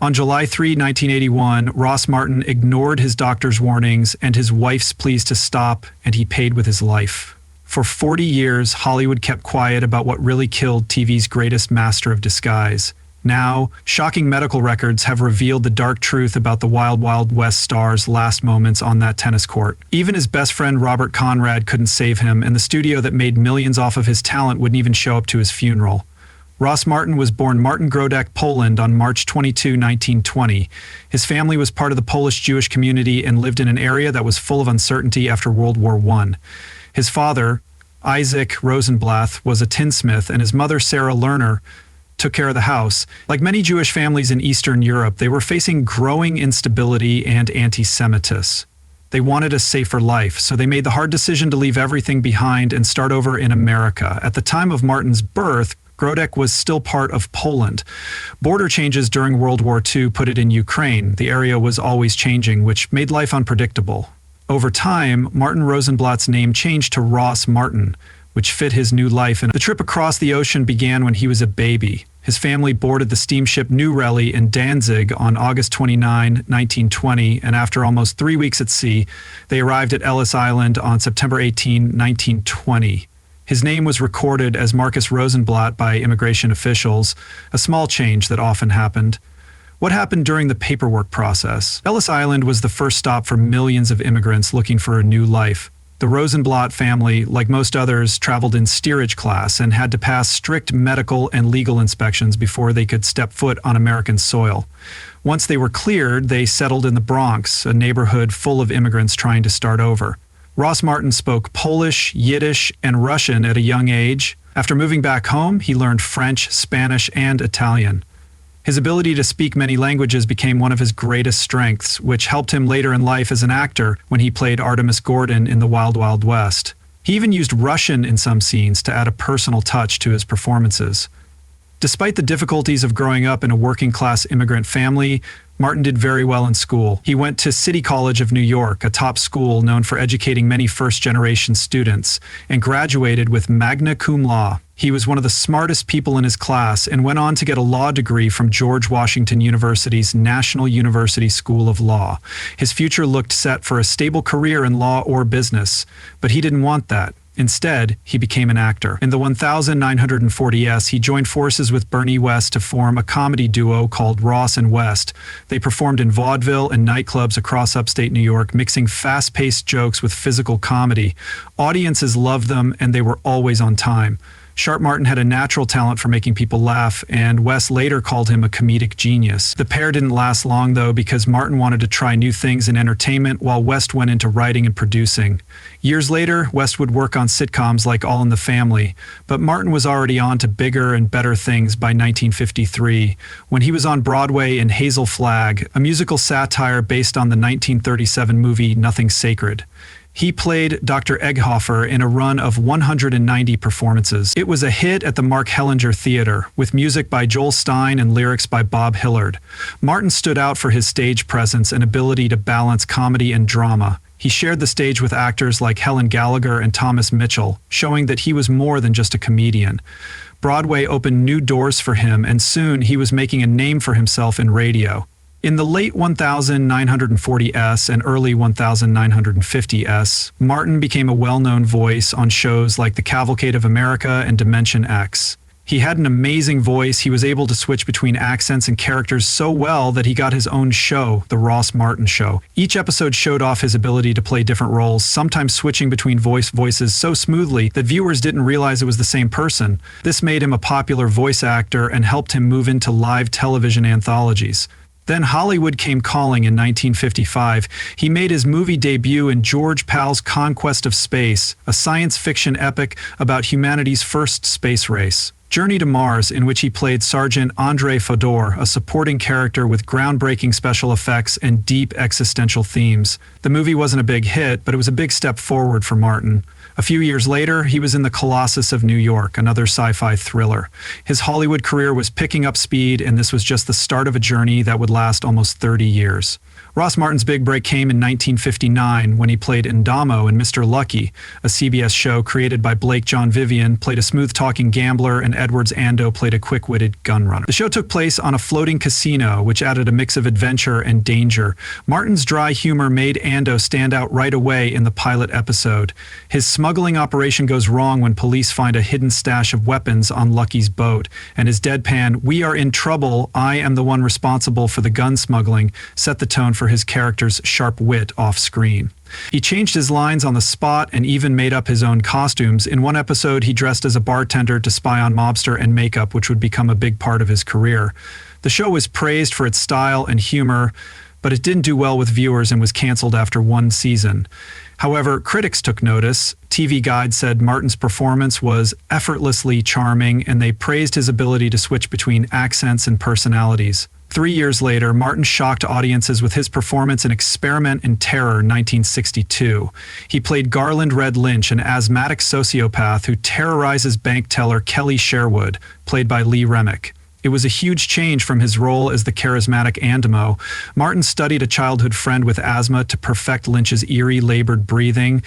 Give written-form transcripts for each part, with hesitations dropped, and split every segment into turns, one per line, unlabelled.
On July 3, 1981, Ross Martin ignored his doctor's warnings and his wife's pleas to stop, and he paid with his life. For 40 years, Hollywood kept quiet about what really killed TV's greatest master of disguise. Now, shocking medical records have revealed the dark truth about the Wild Wild West star's last moments on that tennis court. Even his best friend Robert Conrad couldn't save him, and the studio that made millions off of his talent wouldn't even show up to his funeral. Ross Martin was born Martin Grodek, Poland on March 22, 1920. His family was part of the Polish Jewish community and lived in an area that was full of uncertainty after World War I. His father, Isaac Rosenblatt, was a tinsmith, and his mother, Sarah Lerner, took care of the house. Like many Jewish families in Eastern Europe, they were facing growing instability and anti-Semitism. They wanted a safer life, so they made the hard decision to leave everything behind and start over in America. At the time of Martin's birth, Grodek was still part of Poland. Border changes during World War II put it in Ukraine. The area was always changing, which made life unpredictable. Over time, Martin Rosenblatt's name changed to Ross Martin, which fit his new life, and the trip across the ocean began when he was a baby. His family boarded the steamship New Rally in Danzig on August 29, 1920, and after almost 3 weeks at sea, they arrived at Ellis Island on September 18, 1920. His name was recorded as Marcus Rosenblatt by immigration officials, a small change that often happened. What happened during the paperwork process? Ellis Island was the first stop for millions of immigrants looking for a new life. The Rosenblatt family, like most others, traveled in steerage class and had to pass strict medical and legal inspections before they could step foot on American soil. Once they were cleared, they settled in the Bronx, a neighborhood full of immigrants trying to start over. Ross Martin spoke Polish, Yiddish, and Russian at a young age. After moving back home, he learned French, Spanish, and Italian. His ability to speak many languages became one of his greatest strengths, which helped him later in life as an actor when he played Artemis Gordon in The Wild Wild West. He even used Russian in some scenes to add a personal touch to his performances. Despite the difficulties of growing up in a working-class immigrant family, Martin did very well in school. He went to City College of New York, a top school known for educating many first-generation students, and graduated with magna cum laude. He was one of the smartest people in his class and went on to get a law degree from George Washington University's National University School of Law. His future looked set for a stable career in law or business, but he didn't want that. Instead, he became an actor. In the 1940s, he joined forces with Bernie West to form a comedy duo called Ross and West. They performed in vaudeville and nightclubs across upstate New York, mixing fast-paced jokes with physical comedy. Audiences loved them, and they were always on time. Sharp Martin had a natural talent for making people laugh, and West later called him a comedic genius. The pair didn't last long, though, because Martin wanted to try new things in entertainment while West went into writing and producing. Years later, West would work on sitcoms like All in the Family, but Martin was already on to bigger and better things by 1953, when he was on Broadway in Hazel Flag, a musical satire based on the 1937 movie Nothing Sacred. He played Dr. Egghofer in a run of 190 performances. It was a hit at the Mark Hellinger Theater, with music by Joel Stein and lyrics by Bob Hillard. Martin stood out for his stage presence and ability to balance comedy and drama. He shared the stage with actors like Helen Gallagher and Thomas Mitchell, showing that he was more than just a comedian. Broadway opened new doors for him, and soon he was making a name for himself in radio. In the late 1940s and early 1950s, Martin became a well-known voice on shows like The Cavalcade of America and Dimension X. He had an amazing voice. He was able to switch between accents and characters so well that he got his own show, The Ross Martin Show. Each episode showed off his ability to play different roles, sometimes switching between voices so smoothly that viewers didn't realize it was the same person. This made him a popular voice actor and helped him move into live television anthologies. Then Hollywood came calling in 1955. He made his movie debut in George Pal's Conquest of Space, a science fiction epic about humanity's first space race. Journey to Mars, in which he played Sergeant Andrei Fodor, a supporting character with groundbreaking special effects and deep existential themes. The movie wasn't a big hit, but it was a big step forward for Martin. A few years later, he was in The Colossus of New York, another sci-fi thriller. His Hollywood career was picking up speed, and this was just the start of a journey that would last almost 30 years. Ross Martin's big break came in 1959 when he played Indamo in Mr. Lucky, a CBS show created by Blake John Vivian, played a smooth-talking gambler, and Edwards Ando played a quick-witted gun runner. The show took place on a floating casino, which added a mix of adventure and danger. Martin's dry humor made Ando stand out right away in the pilot episode. His smuggling operation goes wrong when police find a hidden stash of weapons on Lucky's boat, and his deadpan, "We are in trouble, I am the one responsible for the gun smuggling," set the tone for his character's sharp wit off-screen. He changed his lines on the spot and even made up his own costumes. In one episode, he dressed as a bartender to spy on mobster and makeup, which would become a big part of his career. The show was praised for its style and humor, but it didn't do well with viewers and was canceled after one season. However, critics took notice. TV Guide said Martin's performance was effortlessly charming, and they praised his ability to switch between accents and personalities. 3 years later, Martin shocked audiences with his performance in Experiment in Terror 1962. He played Garland Red Lynch, an asthmatic sociopath who terrorizes bank teller Kelly Sherwood, played by Lee Remick. It was a huge change from his role as the charismatic Andamo. Martin studied a childhood friend with asthma to perfect Lynch's eerie, labored breathing,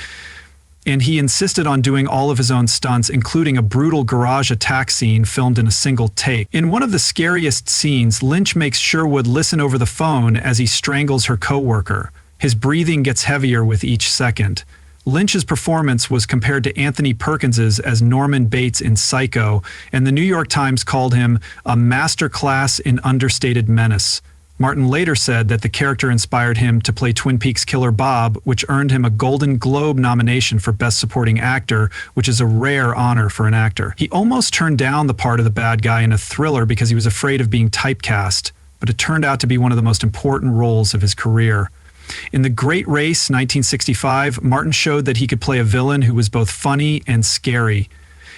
and he insisted on doing all of his own stunts, including a brutal garage attack scene filmed in a single take. In one of the scariest scenes, Lynch makes Sherwood listen over the phone as he strangles her co-worker. His breathing gets heavier with each second. Lynch's performance was compared to Anthony Perkins's as Norman Bates in Psycho, and the New York Times called him a masterclass in understated menace. Martin later said that the character inspired him to play Twin Peaks Killer Bob, which earned him a Golden Globe nomination for Best Supporting Actor, which is a rare honor for an actor. He almost turned down the part of the bad guy in a thriller because he was afraid of being typecast, but it turned out to be one of the most important roles of his career. In The Great Race, 1965, Martin showed that he could play a villain who was both funny and scary.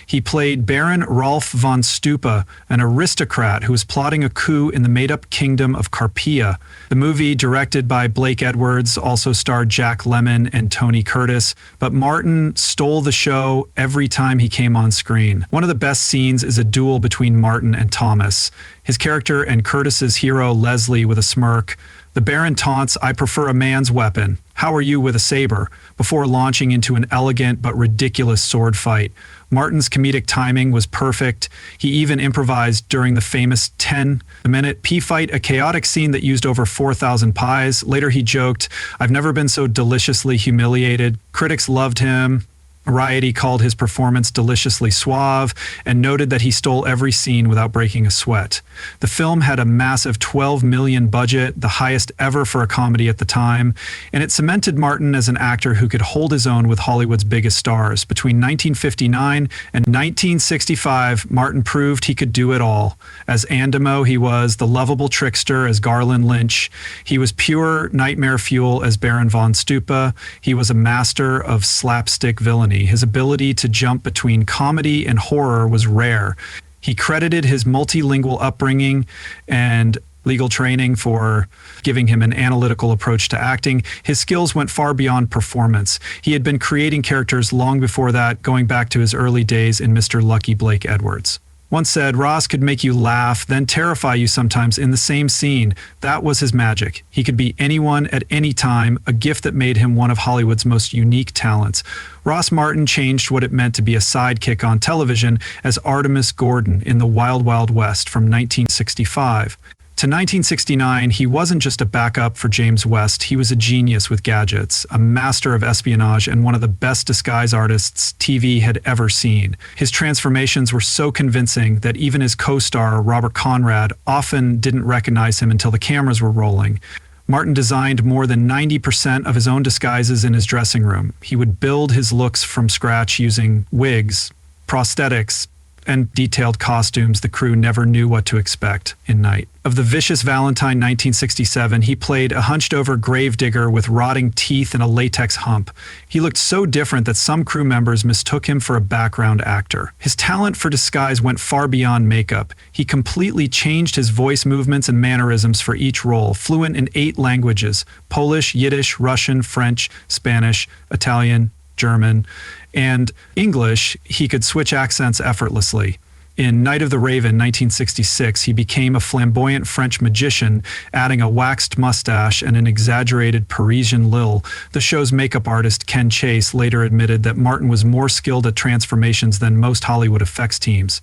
He played Baron Rolf von Stupa, an aristocrat who was plotting a coup in the made-up kingdom of Carpia. The movie, directed by Blake Edwards, also starred Jack Lemmon and Tony Curtis, but Martin stole the show every time he came on screen. One of the best scenes is a duel between Martin and Thomas. His character and Curtis's hero, Leslie, with a smirk. The Baron taunts, "I prefer a man's weapon. How are you with a saber?" before launching into an elegant but ridiculous sword fight. Martin's comedic timing was perfect. He even improvised during the famous 10-minute pea fight, a chaotic scene that used over 4,000 pies. Later he joked, "I've never been so deliciously humiliated." Critics loved him. Variety called his performance deliciously suave and noted that he stole every scene without breaking a sweat. The film had a massive $12 million budget, the highest ever for a comedy at the time, and it cemented Martin as an actor who could hold his own with Hollywood's biggest stars. Between 1959 and 1965, Martin proved he could do it all. As Andamo, he was the lovable trickster as Garland Lynch. He was pure nightmare fuel as Baron von Stupa. He was a master of slapstick villainy. His ability to jump between comedy and horror was rare. He credited his multilingual upbringing and legal training for giving him an analytical approach to acting. His skills went far beyond performance. He had been creating characters long before that, going back to his early days in Mr. Lucky Blake Edwards. Once said, Ross could make you laugh, then terrify you sometimes in the same scene. That was his magic. He could be anyone at any time, a gift that made him one of Hollywood's most unique talents. Ross Martin changed what it meant to be a sidekick on television as Artemis Gordon in The Wild Wild West from 1965. To 1969, he wasn't just a backup for James West, he was a genius with gadgets, a master of espionage, and one of the best disguise artists TV had ever seen. His transformations were so convincing that even his co-star, Robert Conrad, often didn't recognize him until the cameras were rolling. Martin designed more than 90% of his own disguises in his dressing room. He would build his looks from scratch using wigs, prosthetics, and detailed costumes the crew never knew what to expect in Night. Of The Vicious Valentine 1967, he played a hunched-over gravedigger with rotting teeth and a latex hump. He looked so different that some crew members mistook him for a background actor. His talent for disguise went far beyond makeup. He completely changed his voice movements and mannerisms for each role, fluent in 8 languages: Polish, Yiddish, Russian, French, Spanish, Italian, German, and English, he could switch accents effortlessly. In Night of the Raven, 1966, he became a flamboyant French magician, adding a waxed mustache and an exaggerated Parisian lil. The show's makeup artist, Ken Chase, later admitted that Martin was more skilled at transformations than most Hollywood effects teams.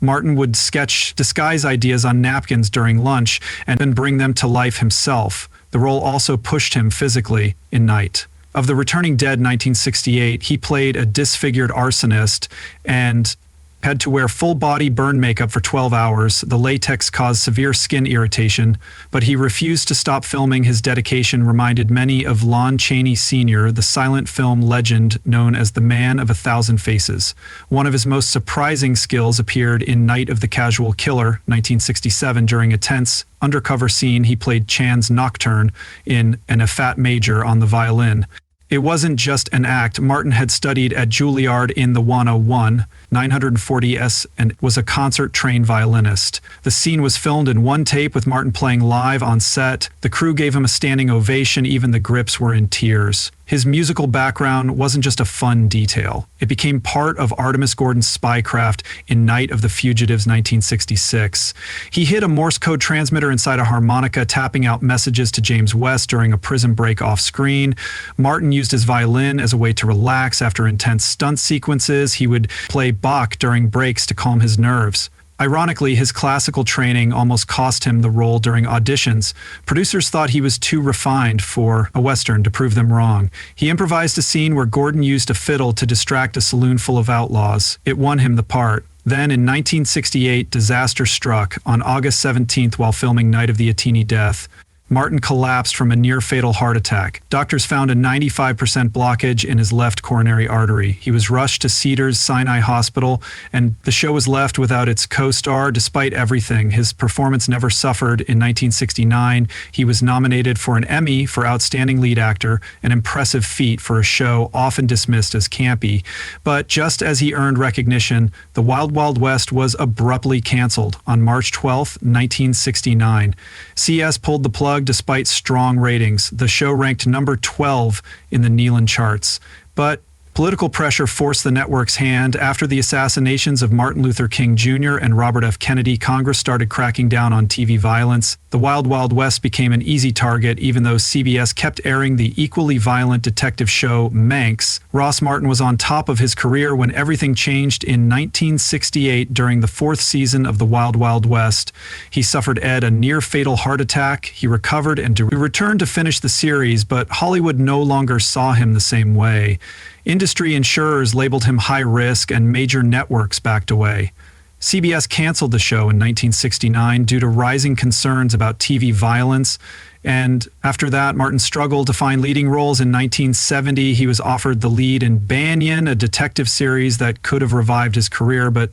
Martin would sketch disguise ideas on napkins during lunch and then bring them to life himself. The role also pushed him physically in Night. Of The Returning Dead, 1968, he played a disfigured arsonist and had to wear full-body burn makeup for 12 hours. The latex caused severe skin irritation, but he refused to stop filming. His dedication reminded many of Lon Chaney Sr., the silent film legend known as the Man of a Thousand Faces. One of his most surprising skills appeared in Night of the Casual Killer, 1967. During a tense undercover scene, he played Chan's Nocturne in an A Fat Major on the violin. It wasn't just an act. Martin had studied at Juilliard in the 101, 940s, and was a concert-trained violinist. The scene was filmed in one take with Martin playing live on set. The crew gave him a standing ovation. Even the grips were in tears. His musical background wasn't just a fun detail. It became part of Artemis Gordon's spycraft in Night of the Fugitives, 1966. He hid a Morse code transmitter inside a harmonica, tapping out messages to James West during a prison break off-screen. Martin used his violin as a way to relax after intense stunt sequences. He would play Bach during breaks to calm his nerves. Ironically, his classical training almost cost him the role during auditions. Producers thought he was too refined for a Western, to prove them wrong. He improvised a scene where Gordon used a fiddle to distract a saloon full of outlaws. It won him the part. Then, in 1968, disaster struck. On August 17th, while filming Night of the Atini Death, Martin collapsed from a near-fatal heart attack. Doctors found a 95% blockage in his left coronary artery. He was rushed to Cedars-Sinai Hospital, and the show was left without its co-star. Despite everything, his performance never suffered. In 1969, he was nominated for an Emmy for Outstanding Lead Actor, an impressive feat for a show often dismissed as campy. But just as he earned recognition, The Wild Wild West was abruptly canceled on March 12, 1969. CS pulled the plug despite strong ratings. The show ranked number 12 in the Neelan charts. But political pressure forced the network's hand. After the assassinations of Martin Luther King Jr. and Robert F. Kennedy, Congress started cracking down on TV violence. The Wild Wild West became an easy target, even though CBS kept airing the equally violent detective show Manx. Ross Martin was on top of his career when everything changed in 1968 during the 4th season of The Wild Wild West. He suffered a near-fatal heart attack. He recovered and returned to finish the series, but Hollywood no longer saw him the same way. Industry insurers labeled him high risk, and major networks backed away. CBS canceled the show in 1969 due to rising concerns about TV violence, and after that, Martin struggled to find leading roles. In 1970, he was offered the lead in Banyan, a detective series that could have revived his career, but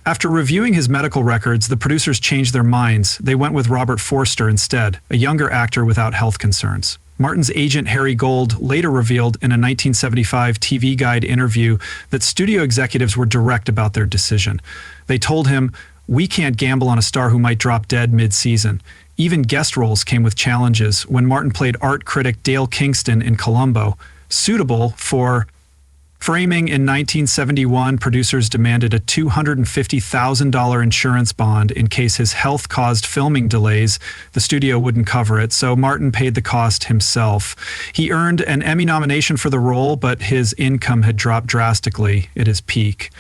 after reviewing his medical records, the producers changed their minds. They went with Robert Forster instead, a younger actor without health concerns. Martin's agent Harry Gold later revealed in a 1975 TV Guide interview that studio executives were direct about their decision. They told him, "We can't gamble on a star who might drop dead mid-season." Even guest roles came with challenges. When Martin played art critic Dale Kingston in Columbo, suitable for framing in 1971, producers demanded a $250,000 insurance bond in case his health caused filming delays. The studio wouldn't cover it, so Martin paid the cost himself. He earned an Emmy nomination for the role, but his income had dropped drastically at his peak.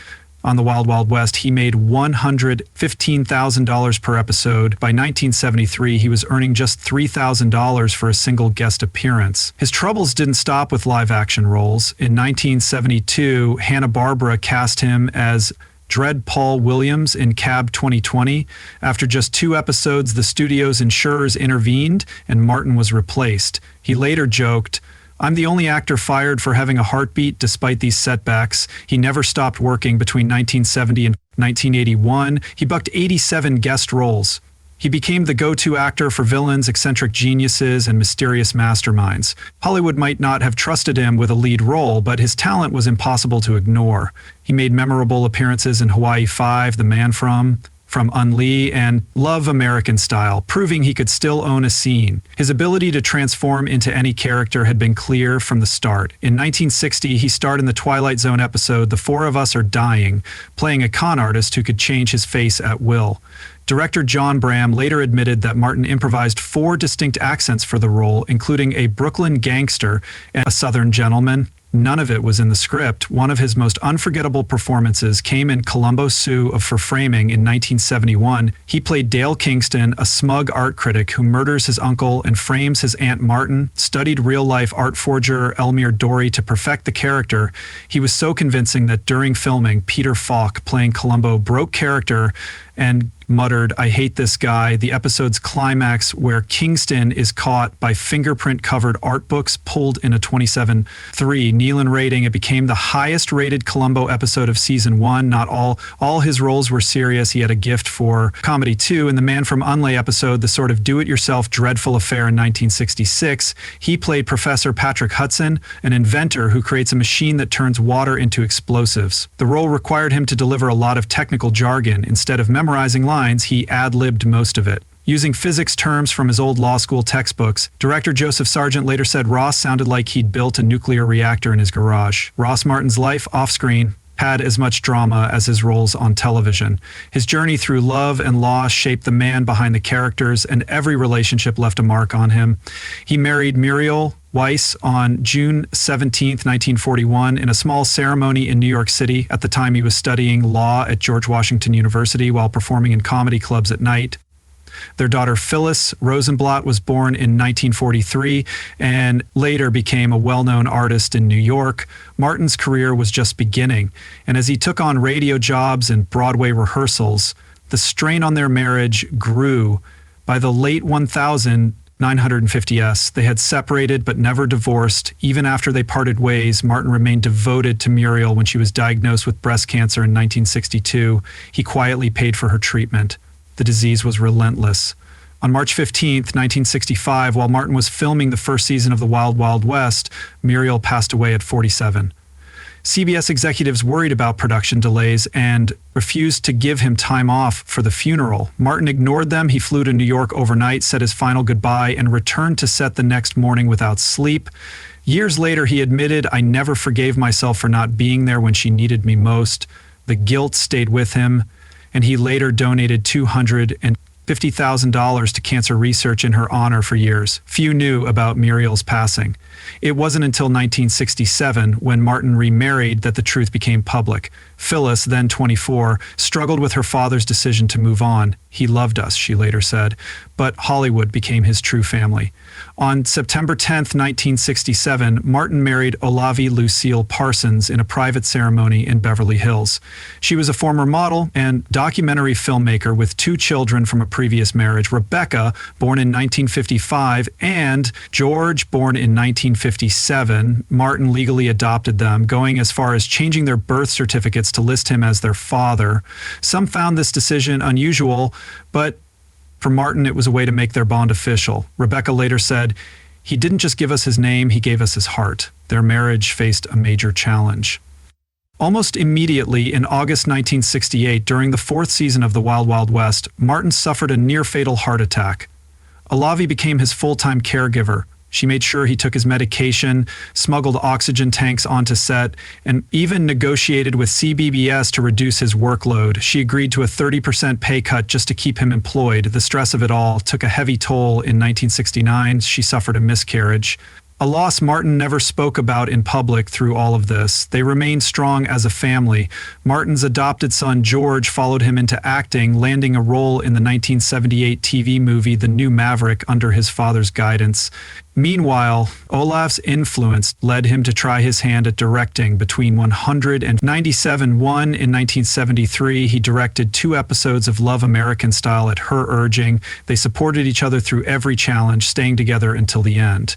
On The Wild Wild West, he made $115,000 per episode. By 1973, he was earning just $3,000 for a single guest appearance. His troubles didn't stop with live-action roles. In 1972, Hanna-Barbera cast him as Dread Paul Williams in Cab 2020. After just 2 episodes, the studio's insurers intervened, and Martin was replaced. He later joked, "I'm the only actor fired for having a heartbeat despite these setbacks." He never stopped working. Between 1970 and 1981, he booked 87 guest roles. He became the go-to actor for villains, eccentric geniuses, and mysterious masterminds. Hollywood might not have trusted him with a lead role, but his talent was impossible to ignore. He made memorable appearances in Hawaii 5, The Man From, from Unlee and Love American Style, proving he could still own a scene. His ability to transform into any character had been clear from the start. In 1960, he starred in the Twilight Zone episode The Four of Us Are Dying, playing a con artist who could change his face at will. Director John Bram later admitted that Martin improvised 4 distinct accents for the role, including a Brooklyn gangster and a Southern gentleman. None of it was in the script. One of his most unforgettable performances came in Columbo Sue of For Framing in 1971. He played Dale Kingston, a smug art critic who murders his uncle and frames his Aunt Martin, studied real-life art forger Elmire Dorey to perfect the character. He was so convincing that during filming, Peter Falk, playing Columbo, broke character and muttered, "I hate this guy." The episode's climax, where Kingston is caught by fingerprint-covered art books pulled in a 27.3 Nealon rating. It became the highest-rated Columbo episode of season 1. Not all his roles were serious. He had a gift for comedy too. In the Man from Unley episode, the sort of do-it-yourself dreadful affair in 1966, he played Professor Patrick Hudson, an inventor who creates a machine that turns water into explosives. The role required him to deliver a lot of technical jargon. Instead of memorizing lines, he ad-libbed most of it. Using physics terms from his old law school textbooks, director Joseph Sargent later said Ross sounded like he'd built a nuclear reactor in his garage. Ross Martin's life off-screen had as much drama as his roles on television. His journey through love and loss shaped the man behind the characters, and every relationship left a mark on him. He married Muriel Weiss on June 17, 1941, in a small ceremony in New York City. At the time, he was studying law at George Washington University while performing in comedy clubs at night. Their daughter Phyllis Rosenblatt was born in 1943 and later became a well-known artist in New York. Martin's career was just beginning, and as he took on radio jobs and Broadway rehearsals, the strain on their marriage grew. By the late 1950s, they had separated but never divorced. Even after they parted ways, Martin remained devoted to Muriel. When she was diagnosed with breast cancer in 1962, he quietly paid for her treatment. The disease was relentless. On March 15, 1965, while Martin was filming the first season of The Wild Wild West, Muriel passed away at 47. CBS executives worried about production delays and refused to give him time off for the funeral. Martin ignored them. He flew to New York overnight, said his final goodbye, and returned to set the next morning without sleep. Years later, he admitted, "I never forgave myself for not being there when she needed me most." The guilt stayed with him, and he later donated $250,000 to cancer research in her honor for years. Few knew about Muriel's passing. It wasn't until 1967, when Martin remarried, that the truth became public. Phyllis, then 24, struggled with her father's decision to move on. "He loved us," she later said, but Hollywood became his true family. On September 10, 1967, Martin married Olavi Lucille Parsons in a private ceremony in Beverly Hills. She was a former model and documentary filmmaker with 2 children from a previous marriage, Rebecca, born in 1955, and George, born in 1957. Martin legally adopted them, going as far as changing their birth certificates to list him as their father. Some found this decision unusual, but for Martin, it was a way to make their bond official. Rebecca later said, "He didn't just give us his name, he gave us his heart." Their marriage faced a major challenge. Almost immediately, in August 1968, during the 4th season of The Wild Wild West, Martin suffered a near-fatal heart attack. Olavi became his full-time caregiver. She made sure he took his medication, smuggled oxygen tanks onto set, and even negotiated with CBBS to reduce his workload. She agreed to a 30% pay cut just to keep him employed. The stress of it all took a heavy toll. In 1969, she suffered a miscarriage. A loss Martin never spoke about in public through all of this. They remained strong as a family. Martin's adopted son, George, followed him into acting, landing a role in the 1978 TV movie The New Maverick under his father's guidance. Meanwhile, Olav's influence led him to try his hand at directing. Between 197.1 in 1973, he directed 2 episodes of Love American Style at her urging. They supported each other through every challenge, staying together until the end.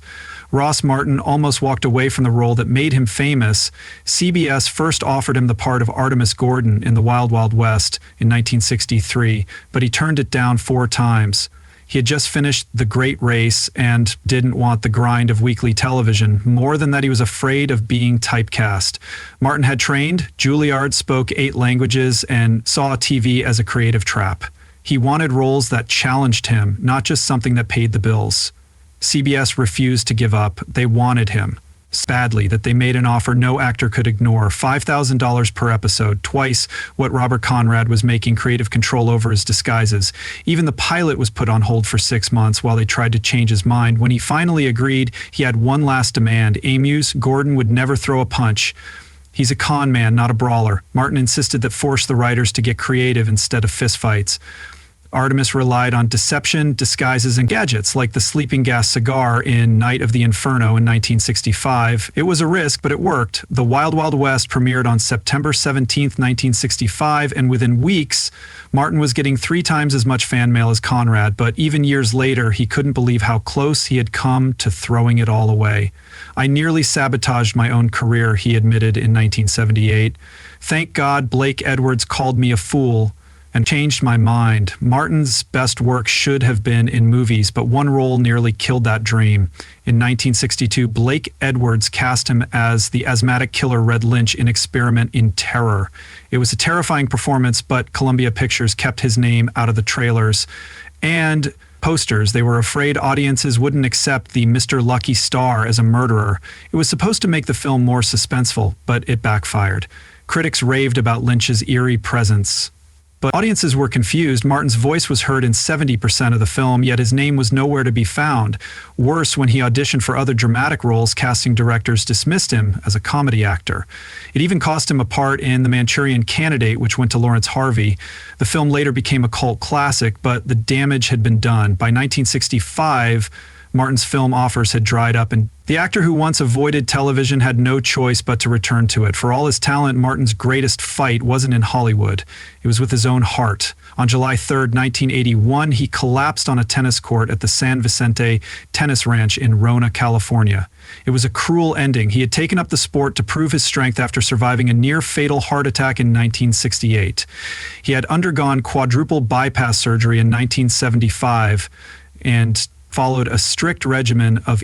Ross Martin almost walked away from the role that made him famous. CBS first offered him the part of Artemis Gordon in The Wild Wild West in 1963, but he turned it down 4 times. He had just finished The Great Race and didn't want the grind of weekly television, more than that he was afraid of being typecast. Martin had trained, Juilliard, spoke 8 languages, and saw TV as a creative trap. He wanted roles that challenged him, not just something that paid the bills. CBS refused to give up. They wanted him so badly that they made an offer no actor could ignore, $5,000 per episode, twice what Robert Conrad was making, creative control over his disguises. Even the pilot was put on hold for 6 months while they tried to change his mind. When he finally agreed, he had one last demand. Amuse, Gordon would never throw a punch. He's a con man, not a brawler. Martin insisted that forced the writers to get creative instead of fistfights. Artemis relied on deception, disguises, and gadgets, like the sleeping gas cigar in Night of the Inferno in 1965. It was a risk, but it worked. The Wild Wild West premiered on September 17, 1965, and within weeks, Martin was getting 3 times as much fan mail as Conrad, but even years later, he couldn't believe how close he had come to throwing it all away. I nearly sabotaged my own career, he admitted in 1978. Thank God Blake Edwards called me a fool and changed my mind. Martin's best work should have been in movies, but one role nearly killed that dream. In 1962, Blake Edwards cast him as the asthmatic killer Red Lynch in Experiment in Terror. It was a terrifying performance, but Columbia Pictures kept his name out of the trailers and posters. They were afraid audiences wouldn't accept the Mr. Lucky Star as a murderer. It was supposed to make the film more suspenseful, but it backfired. Critics raved about Lynch's eerie presence, but audiences were confused. Martin's voice was heard in 70% of the film, yet his name was nowhere to be found. Worse, when he auditioned for other dramatic roles, casting directors dismissed him as a comedy actor. It even cost him a part in The Manchurian Candidate, which went to Lawrence Harvey. The film later became a cult classic, but the damage had been done. By 1965, Martin's film offers had dried up, and the actor who once avoided television had no choice but to return to it. For all his talent, Martin's greatest fight wasn't in Hollywood. It was with his own heart. On July 3, 1981, he collapsed on a tennis court at the San Vicente Tennis Ranch in Rona, California. It was a cruel ending. He had taken up the sport to prove his strength after surviving a near-fatal heart attack in 1968. He had undergone quadruple bypass surgery in 1975 and followed a strict regimen of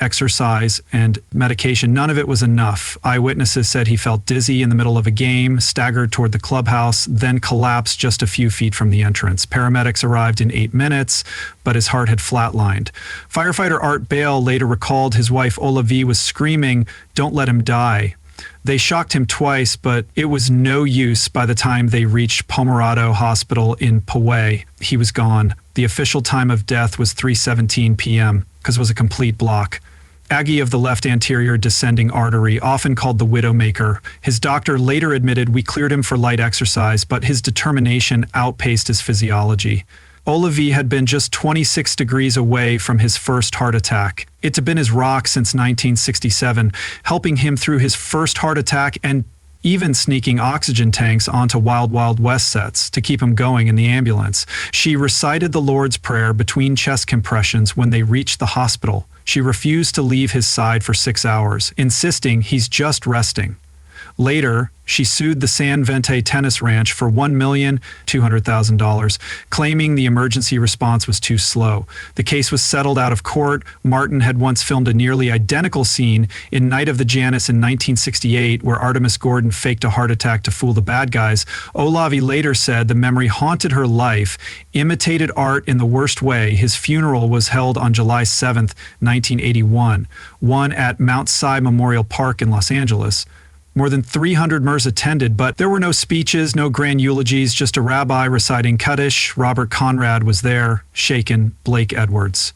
exercise, and medication. None of it was enough. Eyewitnesses said he felt dizzy in the middle of a game, staggered toward the clubhouse, then collapsed just a few feet from the entrance. Paramedics arrived in 8 minutes, but his heart had flatlined. Firefighter Art Bale later recalled his wife Olavi was screaming, "Don't let him die." They shocked him twice, but it was no use. By the time they reached Pomerado Hospital in Poway, he was gone. The official time of death was 3:17 p.m. because it was a complete block. Aggie of the left anterior descending artery, often called the Widowmaker. His doctor later admitted we cleared him for light exercise, but his determination outpaced his physiology. Olavi had been just 26 degrees away from his first heart attack. It had been his rock since 1967, helping him through his first heart attack and even sneaking oxygen tanks onto Wild Wild West sets to keep him going in the ambulance. She recited the Lord's Prayer between chest compressions when they reached the hospital. She refused to leave his side for 6 hours, insisting he's just resting. Later, she sued the San Vicente Tennis Ranch for $1,200,000, claiming the emergency response was too slow. The case was settled out of court. Martin had once filmed a nearly identical scene in Night of the Janus in 1968, where Artemis Gordon faked a heart attack to fool the bad guys. Olavi later said the memory haunted her life, imitated art in the worst way. His funeral was held on July 7th, 1981, one at Mount Si Memorial Park in Los Angeles. More than 300 MERS attended, but there were no speeches, no grand eulogies, just a rabbi reciting Kaddish. Robert Conrad was there, shaken. Blake Edwards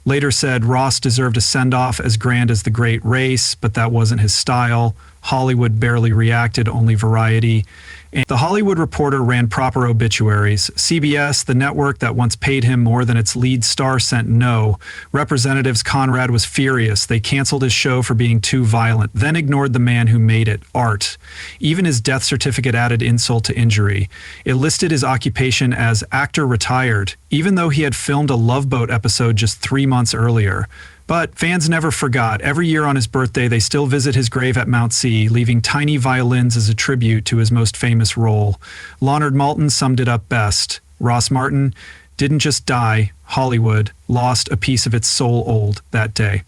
later said Ross deserved a send-off as grand as The Great Race, but that wasn't his style. Hollywood barely reacted, only Variety. And The Hollywood Reporter ran proper obituaries. CBS, the network that once paid him more than its lead star, sent no. Representatives Conrad was furious. They canceled his show for being too violent, then ignored the man who made it, art. Even his death certificate added insult to injury. It listed his occupation as actor retired, even though he had filmed a Love Boat episode just 3 months earlier. But fans never forgot. Every year on his birthday, they still visit his grave at Mount Si, leaving tiny violins as a tribute to his most famous role. Leonard Maltin summed it up best. Ross Martin didn't just die, Hollywood lost a piece of its soul old that day.